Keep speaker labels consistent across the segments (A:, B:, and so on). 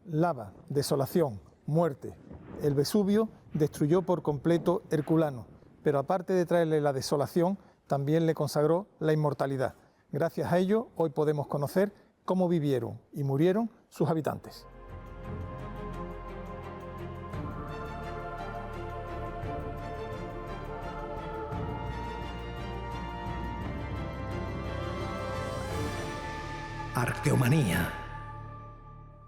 A: Lava, desolación, muerte. El Vesubio destruyó por completo Herculano, pero aparte de traerle la desolación, también le consagró la inmortalidad. Gracias a ello, hoy podemos conocer cómo vivieron y murieron sus habitantes.
B: Arqueomanía.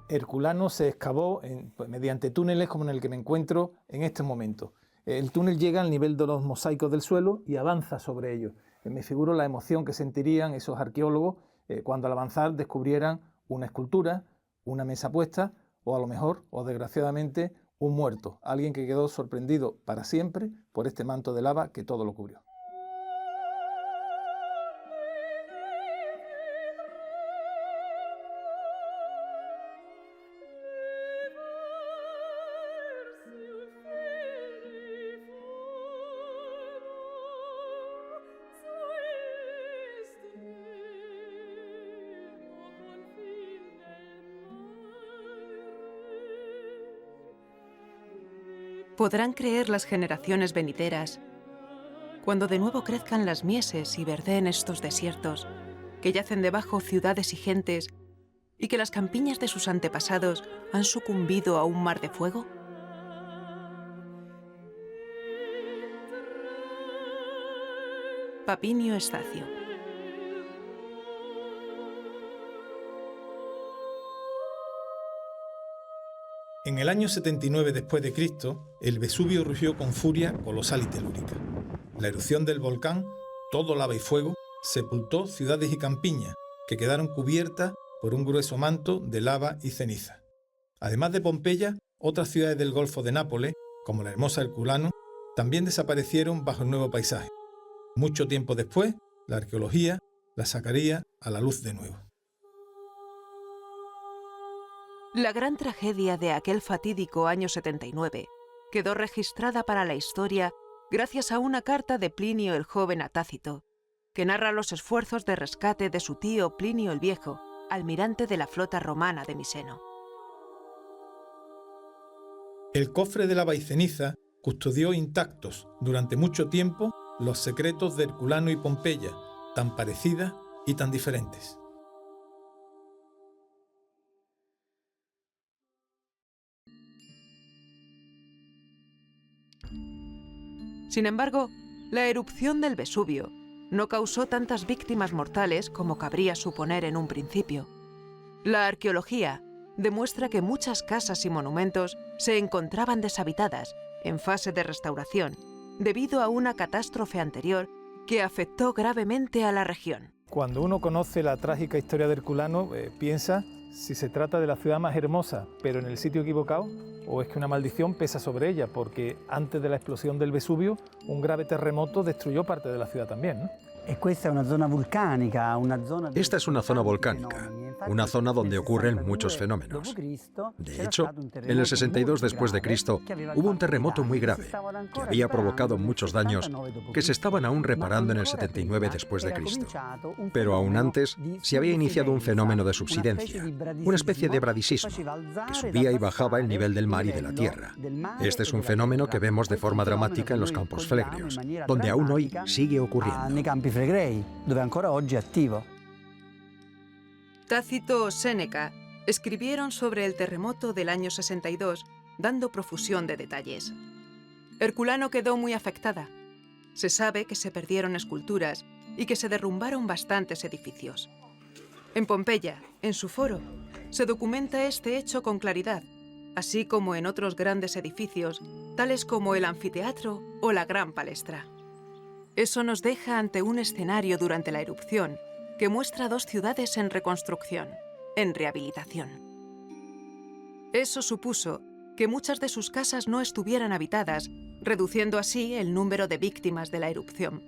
A: Herculano se excavó mediante túneles como en el que me encuentro en este momento. El túnel llega al nivel de los mosaicos del suelo y avanza sobre ellos. Me figuro la emoción que sentirían esos arqueólogos cuando al avanzar descubrieran una escultura, una mesa puesta o a lo mejor, o desgraciadamente, un muerto, alguien que quedó sorprendido para siempre por este manto de lava que todo lo cubrió.
C: Podrán creer las generaciones venideras, cuando de nuevo crezcan las mieses y verdeen estos desiertos, que yacen debajo ciudades y gentes, y que las campiñas de sus antepasados han sucumbido a un mar de fuego. Papinio Estacio.
A: En el año 79 después de Cristo, el Vesubio rugió con furia colosal y telúrica. La erupción del volcán, todo lava y fuego, sepultó ciudades y campiñas que quedaron cubiertas por un grueso manto de lava y ceniza. Además de Pompeya, otras ciudades del Golfo de Nápoles, como la hermosa Herculano, también desaparecieron bajo el nuevo paisaje. Mucho tiempo después, la arqueología las sacaría a la luz de nuevo.
C: La gran tragedia de aquel fatídico año 79 quedó registrada para la historia gracias a una carta de Plinio el Joven a Tácito, que narra los esfuerzos de rescate de su tío Plinio el Viejo, almirante de la flota romana de Miseno.
A: El cofre de lava y ceniza custodió intactos durante mucho tiempo los secretos de Herculano y Pompeya, tan parecidas y tan diferentes.
C: Sin embargo, la erupción del Vesubio no causó tantas víctimas mortales como cabría suponer en un principio. La arqueología demuestra que muchas casas y monumentos se encontraban deshabitadas, en fase de restauración, debido a una catástrofe anterior que afectó gravemente a la región.
A: Cuando uno conoce la trágica historia de Herculano, piensa si se trata de la ciudad más hermosa, pero en el sitio equivocado, o es que una maldición pesa sobre ella, porque antes de la explosión del Vesubio, un grave terremoto destruyó parte de la ciudad también, ¿no?
B: Esta es una zona volcánica, una zona donde ocurren muchos fenómenos. De hecho, en el 62 después de Cristo hubo un terremoto muy grave que había provocado muchos daños que se estaban aún reparando en el 79 después de Cristo. Pero aún antes se había iniciado un fenómeno de subsidencia, una especie de bradisismo, que subía y bajaba el nivel del mar y de la tierra. Este es un fenómeno que vemos de forma dramática en los campos flegreos, donde aún hoy sigue ocurriendo.
D: Dove ancora oggi è attivo.
C: Tácito o Séneca escribieron sobre el terremoto del año 62, dando profusión de detalles. Herculano quedó muy afectada. Se sabe que se perdieron esculturas y que se derrumbaron bastantes edificios. En Pompeya, en su foro, se documenta este hecho con claridad, así como en otros grandes edificios, tales como el anfiteatro o la gran palestra. Eso nos deja ante un escenario durante la erupción que muestra dos ciudades en reconstrucción, en rehabilitación. Eso supuso que muchas de sus casas no estuvieran habitadas, reduciendo así el número de víctimas de la erupción.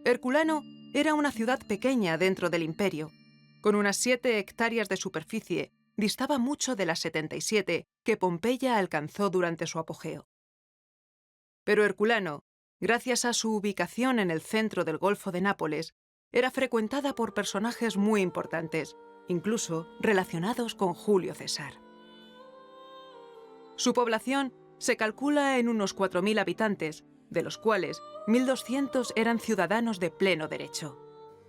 C: Herculano era una ciudad pequeña dentro del imperio. Con unas 7 hectáreas de superficie, distaba mucho de las 77 que Pompeya alcanzó durante su apogeo. Pero Herculano, gracias a su ubicación en el centro del Golfo de Nápoles, era frecuentada por personajes muy importantes, incluso relacionados con Julio César. Su población se calcula en unos 4.000 habitantes, de los cuales 1.200 eran ciudadanos de pleno derecho.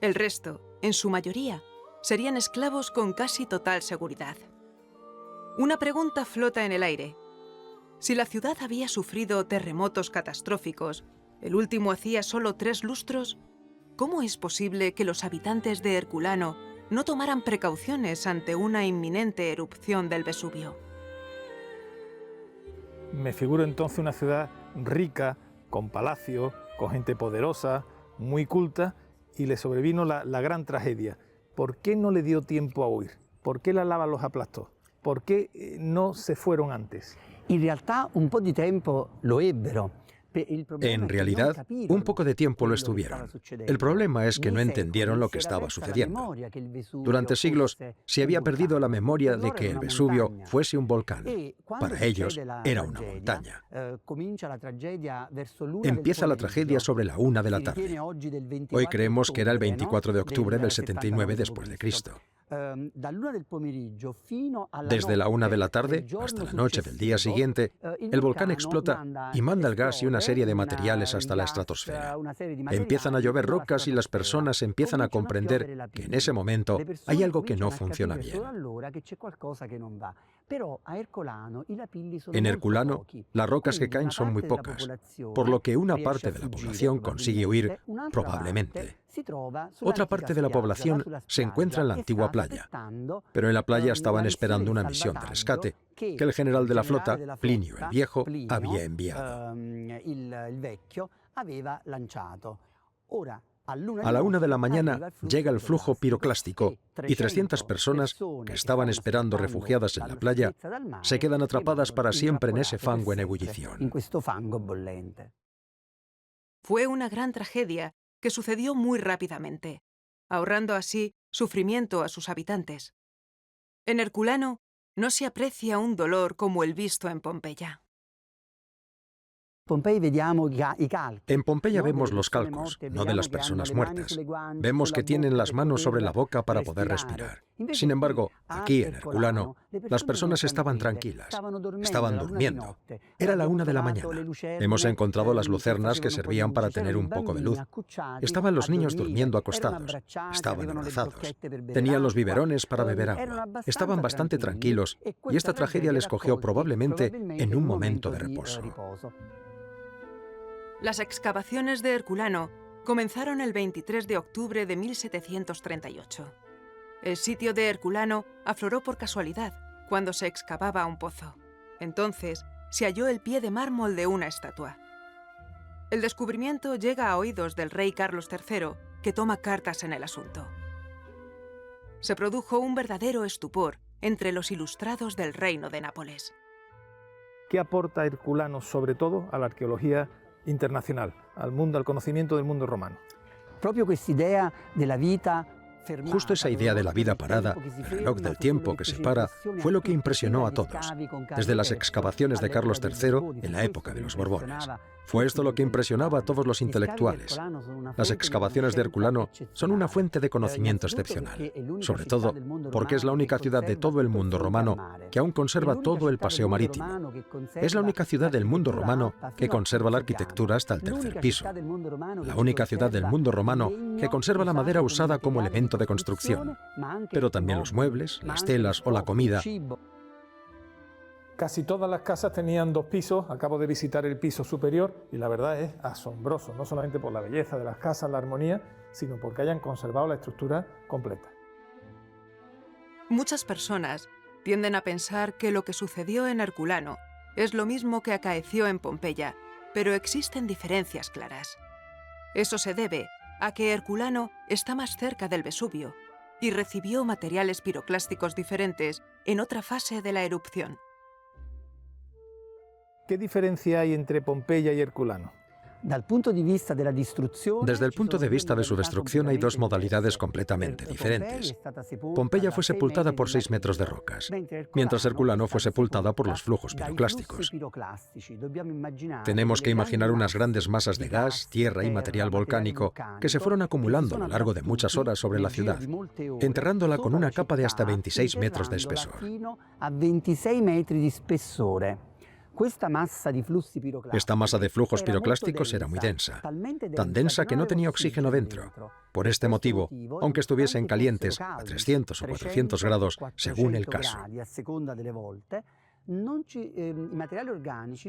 C: El resto, en su mayoría, serían esclavos con casi total seguridad. Una pregunta flota en el aire. Si la ciudad había sufrido terremotos catastróficos, el último hacía solo 3 lustros, ¿cómo es posible que los habitantes de Herculano no tomaran precauciones ante una inminente erupción del Vesubio?
A: Me figuro entonces una ciudad rica, con palacios, con gente poderosa, muy culta, y le sobrevino la gran tragedia. ¿Por qué no le dio tiempo a huir? ¿Por qué la lava los aplastó? ¿Por qué no se fueron antes?
D: In realtà un po' di tempo lo ebbero.
B: En realidad, un poco de tiempo lo estuvieron. El problema es que no entendieron lo que estaba sucediendo. Durante siglos se había perdido la memoria de que el Vesubio fuese un volcán. Para ellos era una montaña. Empieza la tragedia sobre la 1 de la tarde. Hoy creemos que era el 24 de octubre del 79 después de Cristo. Desde la 1 de la tarde hasta la noche del día siguiente, el volcán explota y manda el gas y una serie de materiales hasta la estratosfera. Empiezan a llover rocas y las personas empiezan a comprender que en ese momento hay algo que no funciona bien. En Herculano, las rocas que caen son muy pocas, por lo que una parte de la población consigue huir, probablemente. Otra parte de la población se encuentra en la antigua playa, pero en la playa estaban esperando una misión de rescate que el general de la flota, Plinio el Viejo, había enviado. A la 1 de la mañana llega el flujo piroclástico y 300 personas que estaban esperando refugiadas en la playa se quedan atrapadas para siempre en ese fango en ebullición.
C: Fue una gran tragedia que sucedió muy rápidamente, ahorrando así sufrimiento a sus habitantes. En Herculano no se aprecia un dolor como el visto en Pompeya.
B: En Pompeya vemos los calcos, no de las personas muertas. Vemos que tienen las manos sobre la boca para poder respirar. Sin embargo, aquí en Herculano, las personas estaban tranquilas, estaban durmiendo. Era la 1 de la mañana. Hemos encontrado las lucernas que servían para tener un poco de luz. Estaban los niños durmiendo acostados, estaban abrazados. Tenían los biberones para beber agua. Estaban bastante tranquilos y esta tragedia les cogió probablemente en un momento de reposo.
C: Las excavaciones de Herculano comenzaron el 23 de octubre de 1738. El sitio de Herculano afloró por casualidad cuando se excavaba un pozo. Entonces se halló el pie de mármol de una estatua. El descubrimiento llega a oídos del rey Carlos III, que toma cartas en el asunto. Se produjo un verdadero estupor entre los ilustrados del reino de Nápoles.
A: ¿Qué aporta Herculano sobre todo a la arqueología internacional, al mundo, al conocimiento del mundo romano?
B: Justo esa idea de la vida parada, el reloj del tiempo que se para, fue lo que impresionó a todos, desde las excavaciones de Carlos III en la época de los Borbones. Fue esto lo que impresionaba a todos los intelectuales. Las excavaciones de Herculano son una fuente de conocimiento excepcional, sobre todo porque es la única ciudad de todo el mundo romano que aún conserva todo el paseo marítimo. Es la única ciudad del mundo romano que conserva la arquitectura hasta el 3er piso. La única ciudad del mundo romano que conserva la madera usada como elemento de construcción, pero también los muebles, las telas o la comida.
A: Casi todas las casas tenían 2 pisos, acabo de visitar el piso superior y la verdad es asombroso, no solamente por la belleza de las casas, la armonía, sino porque hayan conservado la estructura completa.
C: Muchas personas tienden a pensar que lo que sucedió en Herculano es lo mismo que acaeció en Pompeya, pero existen diferencias claras. Eso se debe a que Herculano está más cerca del Vesubio y recibió materiales piroclásticos diferentes en otra fase de la erupción.
A: ¿Qué diferencia hay entre Pompeya y Herculano?
B: Desde el punto de vista de su destrucción hay dos modalidades completamente diferentes. Pompeya fue sepultada por 6 metros de rocas, mientras Herculano fue sepultada por los flujos piroclásticos. Tenemos que imaginar unas grandes masas de gas, tierra y material volcánico que se fueron acumulando a lo largo de muchas horas sobre la ciudad, enterrándola con una capa de hasta 26 metros de espesor. Esta masa de flujos piroclásticos era muy densa, tan densa que no tenía oxígeno dentro. Por este motivo, aunque estuviesen calientes a 300 o 400 grados, según el caso,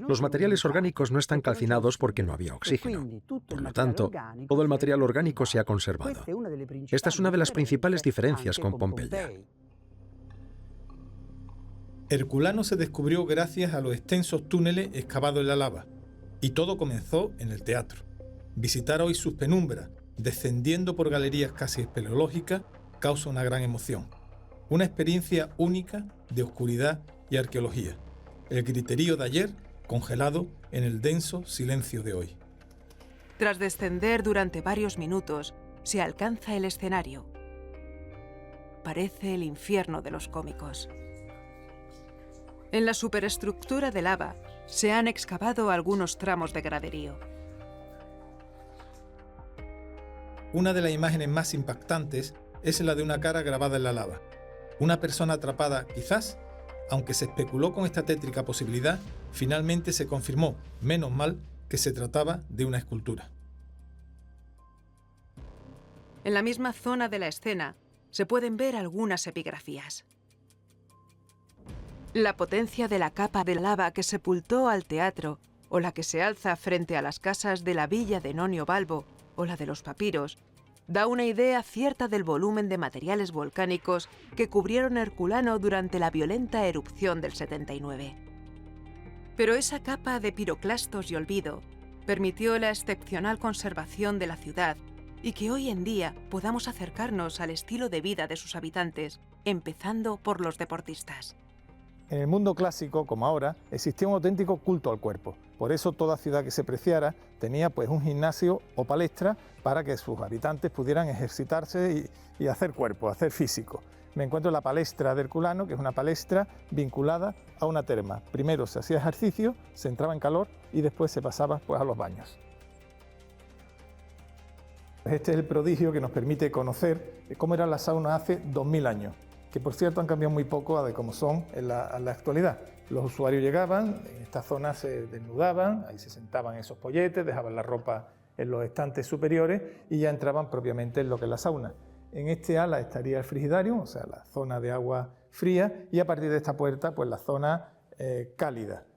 B: los materiales orgánicos no están calcinados porque no había oxígeno. Por lo tanto, todo el material orgánico se ha conservado. Esta es una de las principales diferencias con Pompeya.
A: Herculano se descubrió gracias a los extensos túneles excavados en la lava, y todo comenzó en el teatro. Visitar hoy sus penumbras, descendiendo por galerías casi espeleológicas, causa una gran emoción. Una experiencia única de oscuridad y arqueología. El griterío de ayer congelado en el denso silencio de hoy.
C: Tras descender durante varios minutos, se alcanza el escenario. Parece el infierno de los cómicos. En la superestructura de lava se han excavado algunos tramos de graderío.
A: Una de las imágenes más impactantes es la de una cara grabada en la lava. Una persona atrapada, quizás, aunque se especuló con esta tétrica posibilidad, finalmente se confirmó, menos mal, que se trataba de una escultura.
C: En la misma zona de la escena se pueden ver algunas epigrafías. La potencia de la capa de lava que sepultó al teatro, o la que se alza frente a las casas de la villa de Nonio Balbo, o la de los papiros, da una idea cierta del volumen de materiales volcánicos que cubrieron Herculano durante la violenta erupción del 79. Pero esa capa de piroclastos y olvido permitió la excepcional conservación de la ciudad y que hoy en día podamos acercarnos al estilo de vida de sus habitantes, empezando por los deportistas.
A: En el mundo clásico, como ahora, existía un auténtico culto al cuerpo. Por eso toda ciudad que se preciara tenía pues un gimnasio o palestra para que sus habitantes pudieran ejercitarse y hacer cuerpo, hacer físico. Me encuentro en la palestra de Herculano, que es una palestra vinculada a una terma. Primero se hacía ejercicio, se entraba en calor y después se pasaba pues a los baños. Este es el prodigio que nos permite conocer cómo eran las saunas hace 2000 años. Que por cierto han cambiado muy poco de cómo son en la actualidad. Los usuarios llegaban, en esta zona se desnudaban, ahí se sentaban en esos polletes, dejaban la ropa en los estantes superiores y ya entraban propiamente en lo que es la sauna. En este ala estaría el frigidarium, o sea, la zona de agua fría, y a partir de esta puerta, pues la zona cálida.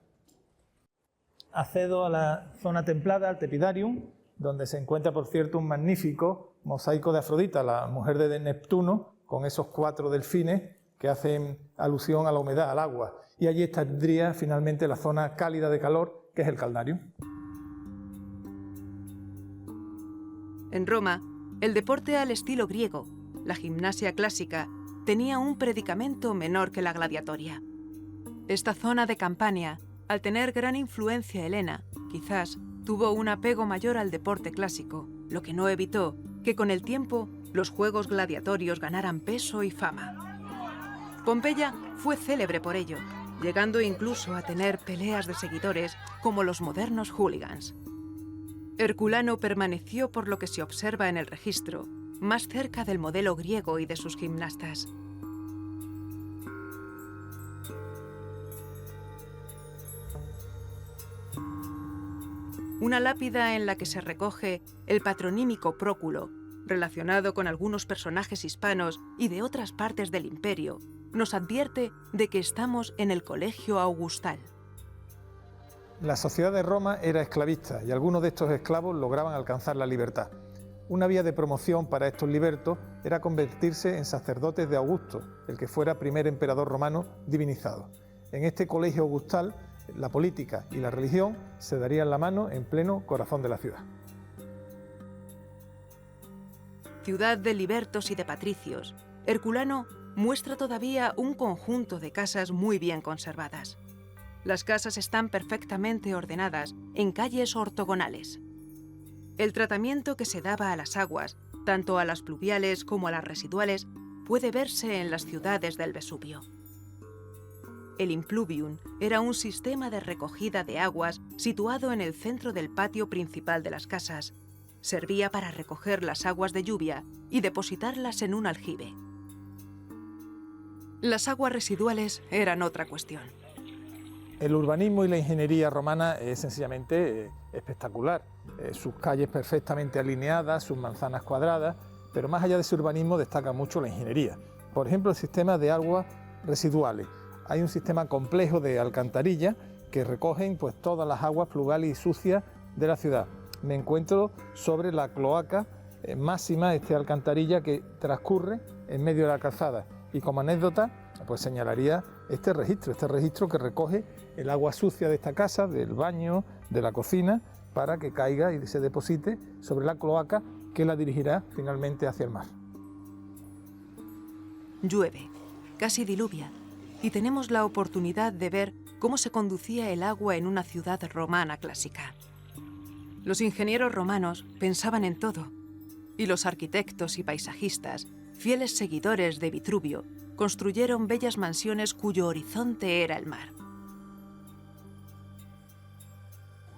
A: Accedo a la zona templada, al tepidarium, donde se encuentra, por cierto, un magnífico mosaico de Afrodita, la mujer de Neptuno, con esos 4 delfines que hacen alusión a la humedad, al agua. Y allí estaría finalmente la zona cálida de calor, que es el caldarium.
C: En Roma, el deporte al estilo griego, la gimnasia clásica, tenía un predicamento menor que la gladiatoria. Esta zona de Campania, al tener gran influencia helena, quizás tuvo un apego mayor al deporte clásico, lo que no evitó que con el tiempo los juegos gladiatorios ganaran peso y fama. Pompeya fue célebre por ello, llegando incluso a tener peleas de seguidores como los modernos hooligans. Herculano permaneció, por lo que se observa en el registro, más cerca del modelo griego y de sus gimnastas. Una lápida en la que se recoge el patronímico Próculo, relacionado con algunos personajes hispanos y de otras partes del imperio, nos advierte de que estamos en el Colegio Augustal.
A: La sociedad de Roma era esclavista y algunos de estos esclavos lograban alcanzar la libertad. Una vía de promoción para estos libertos era convertirse en sacerdotes de Augusto, el que fuera primer emperador romano divinizado. En este colegio augustal, la política y la religión se darían la mano en pleno corazón de la ciudad.
C: Ciudad de libertos y de patricios, Herculano muestra todavía un conjunto de casas muy bien conservadas. Las casas están perfectamente ordenadas en calles ortogonales. El tratamiento que se daba a las aguas, tanto a las pluviales como a las residuales, puede verse en las ciudades del Vesubio. El impluvium era un sistema de recogida de aguas situado en el centro del patio principal de las casas. Servía para recoger las aguas de lluvia y depositarlas en un aljibe. Las aguas residuales eran otra cuestión.
E: El urbanismo y la ingeniería romana es sencillamente espectacular. Sus calles perfectamente alineadas, sus manzanas cuadradas, pero más allá de ese urbanismo destaca mucho la ingeniería. Por ejemplo, el sistema de aguas residuales. Hay un sistema complejo de alcantarillas que recogen pues, todas las aguas pluviales y sucias de la ciudad. Me encuentro sobre la cloaca máxima, alcantarilla que transcurre en medio de la calzada. Y como anécdota, pues señalaría este registro que recoge el agua sucia de esta casa, del baño, de la cocina, para que caiga y se deposite sobre la cloaca que la dirigirá finalmente hacia el mar.
C: Llueve, casi diluvia, y tenemos la oportunidad de ver cómo se conducía el agua en una ciudad romana clásica. Los ingenieros romanos pensaban en todo, y los arquitectos y paisajistas, fieles seguidores de Vitruvio, construyeron bellas mansiones cuyo horizonte era el mar.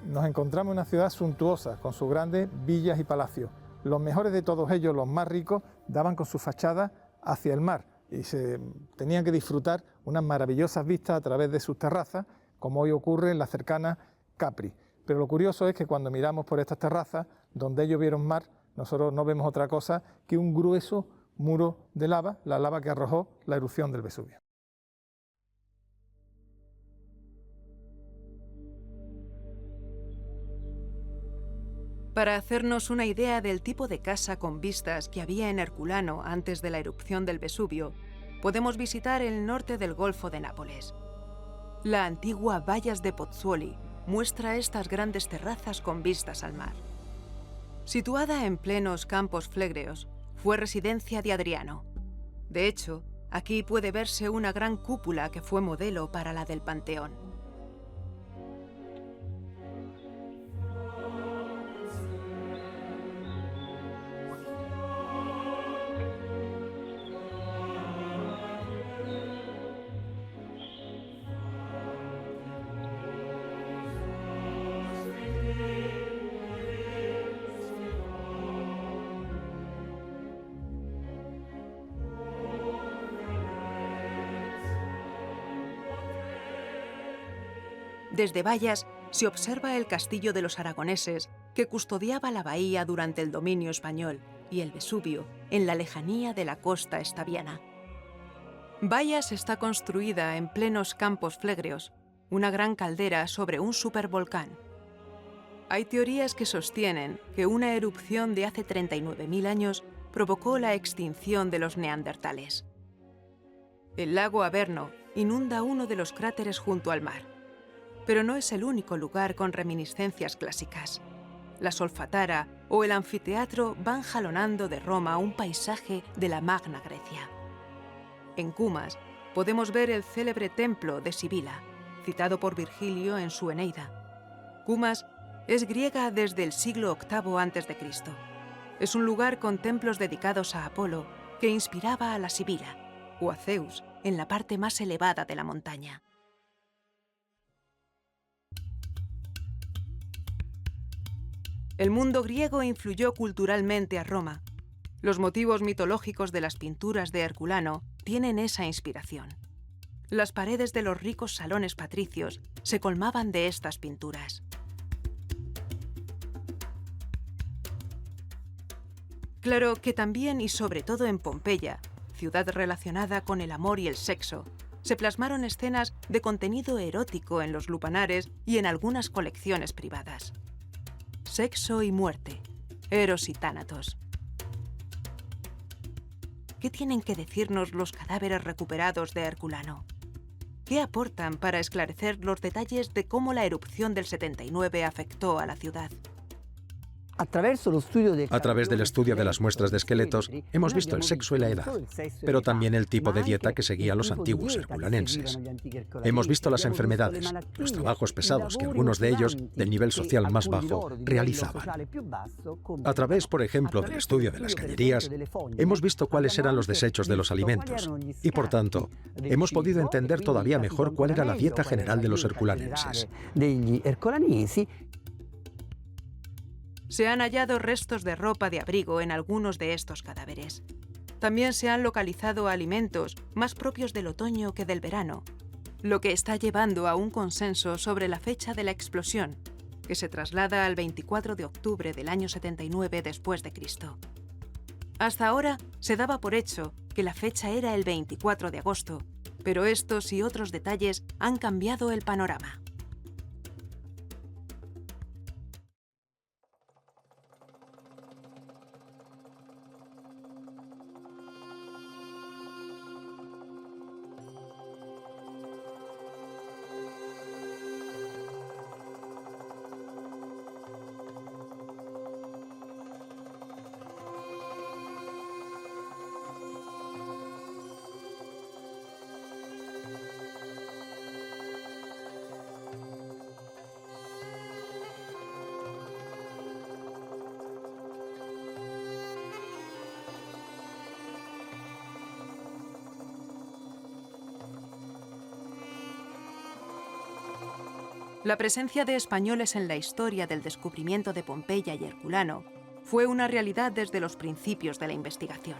E: Nos encontramos en una ciudad suntuosa, con sus grandes villas y palacios. Los mejores de todos ellos, los más ricos, daban con su fachada hacia el mar y se tenían que disfrutar unas maravillosas vistas a través de sus terrazas, como hoy ocurre en la cercana Capri. Pero lo curioso es que cuando miramos por estas terrazas, donde ellos vieron mar, nosotros no vemos otra cosa que un grueso muro de lava, la lava que arrojó la erupción del Vesubio.
C: Para hacernos una idea del tipo de casa con vistas que había en Herculano antes de la erupción del Vesubio, podemos visitar el norte del Golfo de Nápoles. La antigua Vallas de Pozzuoli muestra estas grandes terrazas con vistas al mar. Situada en plenos campos flegreos, fue residencia de Adriano. De hecho, aquí puede verse una gran cúpula que fue modelo para la del Panteón. Desde Vallas se observa el castillo de los aragoneses que custodiaba la bahía durante el dominio español y el Vesubio en la lejanía de la costa estaviana. Vallas está construida en plenos campos flegreos, una gran caldera sobre un supervolcán. Hay teorías que sostienen que una erupción de hace 39.000 años provocó la extinción de los neandertales. El lago Averno inunda uno de los cráteres junto al mar. Pero no es el único lugar con reminiscencias clásicas. La Solfatara o el anfiteatro van jalonando de Roma un paisaje de la Magna Grecia. En Cumas podemos ver el célebre templo de Sibila, citado por Virgilio en su Eneida. Cumas es griega desde el siglo VIII a.C. Es un lugar con templos dedicados a Apolo que inspiraba a la Sibila, o a Zeus, en la parte más elevada de la montaña. El mundo griego influyó culturalmente a Roma. Los motivos mitológicos de las pinturas de Herculano tienen esa inspiración. Las paredes de los ricos salones patricios se colmaban de estas pinturas. Claro que también y sobre todo en Pompeya, ciudad relacionada con el amor y el sexo, se plasmaron escenas de contenido erótico en los lupanares y en algunas colecciones privadas. Sexo y muerte, Eros y Tánatos. ¿Qué tienen que decirnos los cadáveres recuperados de Herculano? ¿Qué aportan para esclarecer los detalles de cómo la erupción del 79 afectó a la ciudad?
D: A
B: través del estudio de las muestras de esqueletos, hemos visto el sexo y la edad, pero también el tipo de dieta que seguían los antiguos herculanenses. Hemos visto las enfermedades, los trabajos pesados que algunos de ellos, del nivel social más bajo, realizaban. A través, por ejemplo, del estudio de las cañerías, hemos visto cuáles eran los desechos de los alimentos y, por tanto, hemos podido entender todavía mejor cuál era la dieta general de los herculanenses.
C: Se han hallado restos de ropa de abrigo en algunos de estos cadáveres. También se han localizado alimentos más propios del otoño que del verano, lo que está llevando a un consenso sobre la fecha de la explosión, que se traslada al 24 de octubre del año 79 después de Cristo. Hasta ahora se daba por hecho que la fecha era el 24 de agosto, pero estos y otros detalles han cambiado el panorama. La presencia de españoles en la historia del descubrimiento de Pompeya y Herculano fue una realidad desde los principios de la investigación.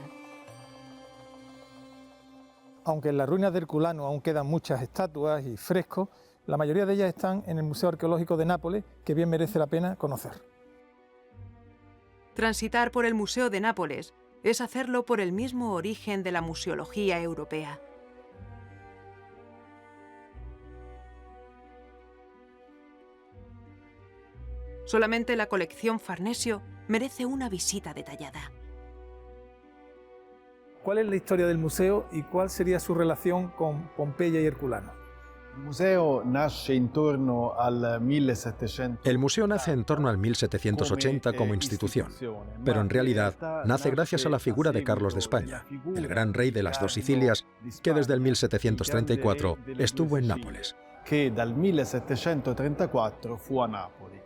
E: Aunque en las ruinas de Herculano aún quedan muchas estatuas y frescos, la mayoría de ellas están en el Museo Arqueológico de Nápoles, que bien merece la pena conocer.
C: Transitar por el Museo de Nápoles es hacerlo por el mismo origen de la museología europea. Solamente la colección Farnesio merece una visita detallada.
E: ¿Cuál es la historia del museo y cuál sería su relación con Pompeya y Herculano?
B: El museo nace en torno al 1780 como institución, pero en realidad nace gracias a la figura de Carlos de España, el gran rey de las dos Sicilias, que desde el 1734 estuvo en Nápoles.
F: Que dal 1734 fu a Nápoles.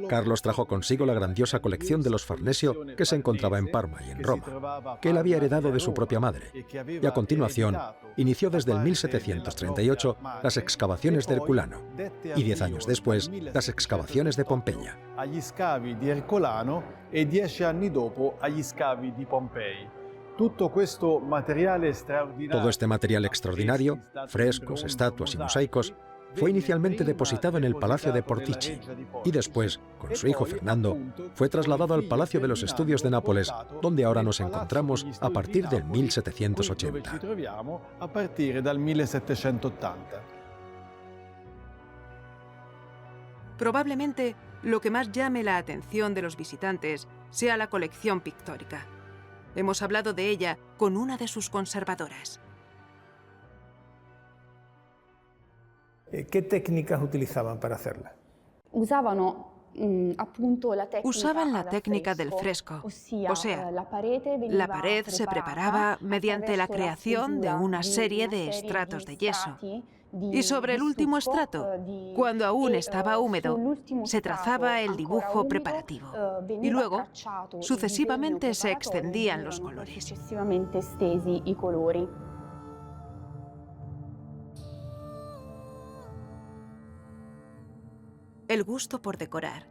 B: Carlos trajo consigo la grandiosa colección de los Farnesio que se encontraba en Parma y en Roma, que él había heredado de su propia madre, y a continuación inició desde el 1738 las excavaciones de Herculano, y 10 años después las excavaciones de Pompeya.
F: Agli scavi di Herculano e 10 anni dopo agli scavi di Pompei. Todo
B: este material extraordinario, frescos, estatuas y mosaicos, fue inicialmente depositado en el Palacio de Portici y después, con su hijo Fernando, fue trasladado al Palacio de los Estudios de Nápoles, donde ahora nos encontramos a partir del 1780.
C: Probablemente lo que más llame la atención de los visitantes sea la colección pictórica. Hemos hablado de ella con una de sus conservadoras.
E: ¿Qué técnicas utilizaban para hacerla?
C: Usaban la técnica del fresco, o sea, la pared se preparaba mediante la creación de una serie de estratos de yeso. Y sobre el último estrato, cuando aún estaba húmedo, se trazaba el dibujo preparativo. Y luego, sucesivamente se extendían los colores. El gusto por decorar,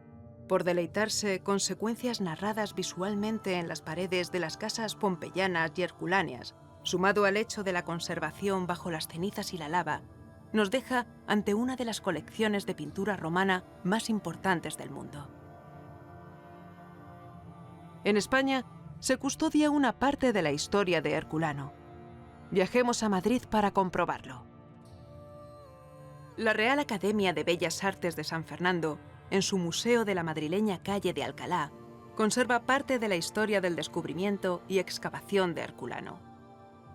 C: por deleitarse con secuencias narradas visualmente en las paredes de las casas pompeyanas y herculáneas, sumado al hecho de la conservación bajo las cenizas y la lava, nos deja ante una de las colecciones de pintura romana más importantes del mundo. En España se custodia una parte de la historia de Herculano. Viajemos a Madrid para comprobarlo. La Real Academia de Bellas Artes de San Fernando, en su museo de la madrileña calle de Alcalá, conserva parte de la historia del descubrimiento y excavación de Herculano.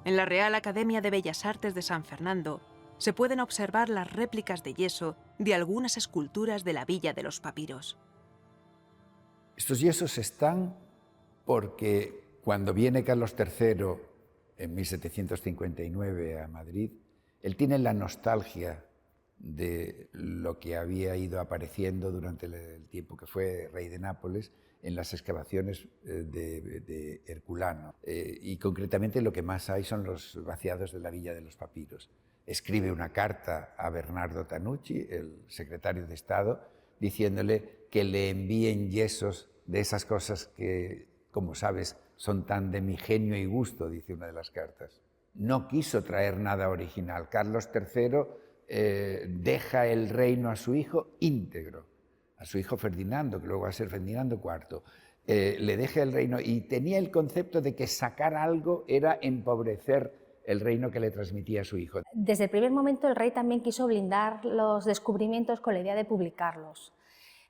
C: En la Real Academia de Bellas Artes de San Fernando se pueden observar las réplicas de yeso de algunas esculturas de la Villa de los Papiros.
G: Estos yesos están porque cuando viene Carlos III en 1759 a Madrid, él tiene la nostalgia de lo que había ido apareciendo durante el tiempo que fue rey de Nápoles en las excavaciones de Herculano. Y concretamente lo que más hay son los vaciados de la Villa de los Papiros. Escribe una carta a Bernardo Tanucci, el secretario de Estado, diciéndole que le envíen yesos de esas cosas que, como sabes, son tan de mi genio y gusto, dice una de las cartas. No quiso traer nada original. Carlos III deja el reino a su hijo íntegro, a su hijo Ferdinando, que luego va a ser Ferdinando IV. Le deja el reino y tenía el concepto de que sacar algo era empobrecer el reino que le transmitía a su hijo.
H: Desde el primer momento el rey también quiso blindar los descubrimientos con la idea de publicarlos.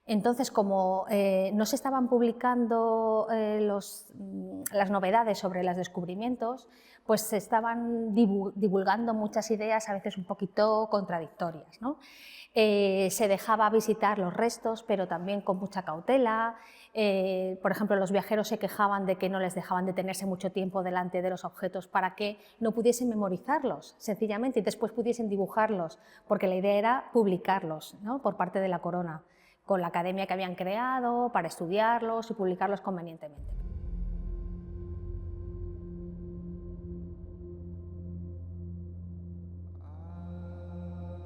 H: Entonces, como no se estaban publicando las novedades sobre los descubrimientos, pues se estaban divulgando muchas ideas, a veces un poquito contradictorias, ¿no? Se dejaba visitar los restos, pero también con mucha cautela. Por ejemplo, los viajeros se quejaban de que no les dejaban detenerse mucho tiempo delante de los objetos para que no pudiesen memorizarlos, sencillamente, y después pudiesen dibujarlos, porque la idea era publicarlos, ¿no?, por parte de la corona, con la academia que habían creado para estudiarlos y publicarlos convenientemente.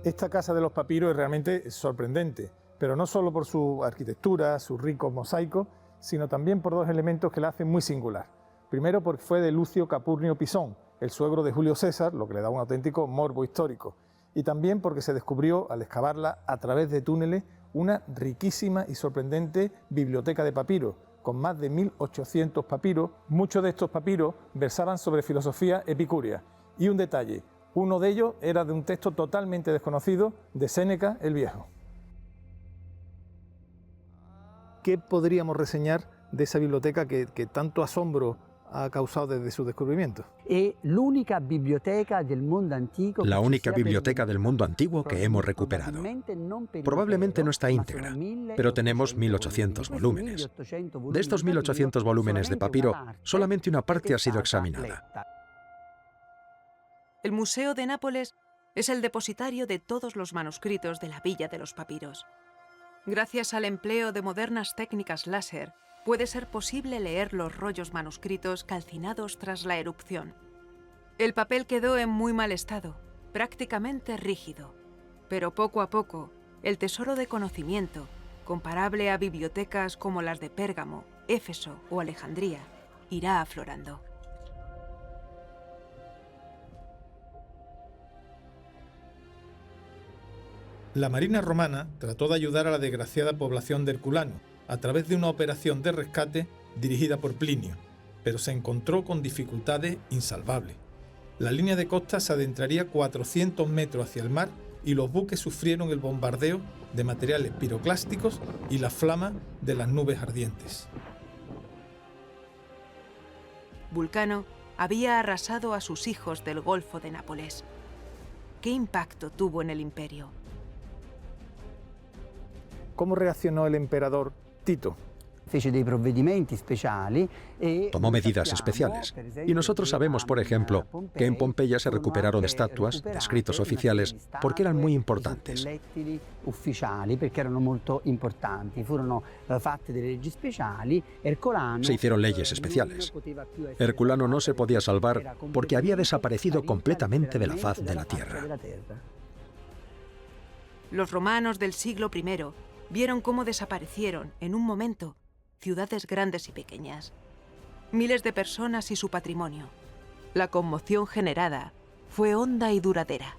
E: Esta casa de los papiros es realmente sorprendente, pero no solo por su arquitectura, sus ricos mosaicos, sino también por dos elementos que la hacen muy singular. Primero, porque fue de Lucio Capurnio Pisón, el suegro de Julio César, lo que le da un auténtico morbo histórico. Y también porque se descubrió, al excavarla a través de túneles, una riquísima y sorprendente biblioteca de papiros, con más de 1800 papiros. Muchos de estos papiros versaban sobre filosofía epicúrea. Y un detalle, uno de ellos era de un texto totalmente desconocido de Séneca el Viejo. ¿Qué podríamos reseñar de esa biblioteca que tanto asombro ha causado desde su descubrimiento?
B: La única biblioteca del mundo antiguo que hemos recuperado. Probablemente no está íntegra, pero tenemos 1800 volúmenes. De estos 1800 volúmenes de papiro, solamente una parte ha sido examinada.
C: El Museo de Nápoles es el depositario de todos los manuscritos de la Villa de los Papiros. Gracias al empleo de modernas técnicas láser, puede ser posible leer los rollos manuscritos calcinados tras la erupción. El papel quedó en muy mal estado, prácticamente rígido, pero poco a poco, el tesoro de conocimiento, comparable a bibliotecas como las de Pérgamo, Éfeso o Alejandría, irá aflorando.
A: La Marina romana trató de ayudar a la desgraciada población de Herculano a través de una operación de rescate dirigida por Plinio, pero se encontró con dificultades insalvables. La línea de costa se adentraría 400 metros hacia el mar y los buques sufrieron el bombardeo de materiales piroclásticos y la flama de las nubes ardientes.
C: Vulcano había arrasado a sus hijos del Golfo de Nápoles. ¿Qué impacto tuvo en el imperio?
E: ¿Cómo reaccionó el emperador Tito?
B: Tomó medidas especiales. Y nosotros sabemos, por ejemplo, que en Pompeya se recuperaron estatuas de escritos oficiales porque eran muy importantes. Se hicieron leyes especiales. Herculano no se podía salvar porque había desaparecido completamente de la faz de la tierra.
C: Los romanos del siglo I vieron cómo desaparecieron, en un momento, ciudades grandes y pequeñas, miles de personas y su patrimonio. La conmoción generada fue honda y duradera.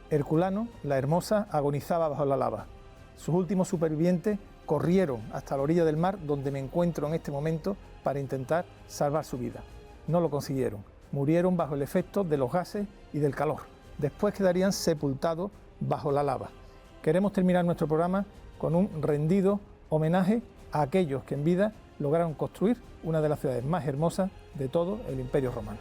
E: Herculano, la hermosa, agonizaba bajo la lava. Sus últimos supervivientes corrieron hasta la orilla del mar, donde me encuentro en este momento, para intentar salvar su vida. No lo consiguieron. Murieron bajo el efecto de los gases y del calor. Después quedarían sepultados bajo la lava. Queremos terminar nuestro programa con un rendido homenaje a aquellos que en vida lograron construir una de las ciudades más hermosas de todo el Imperio Romano.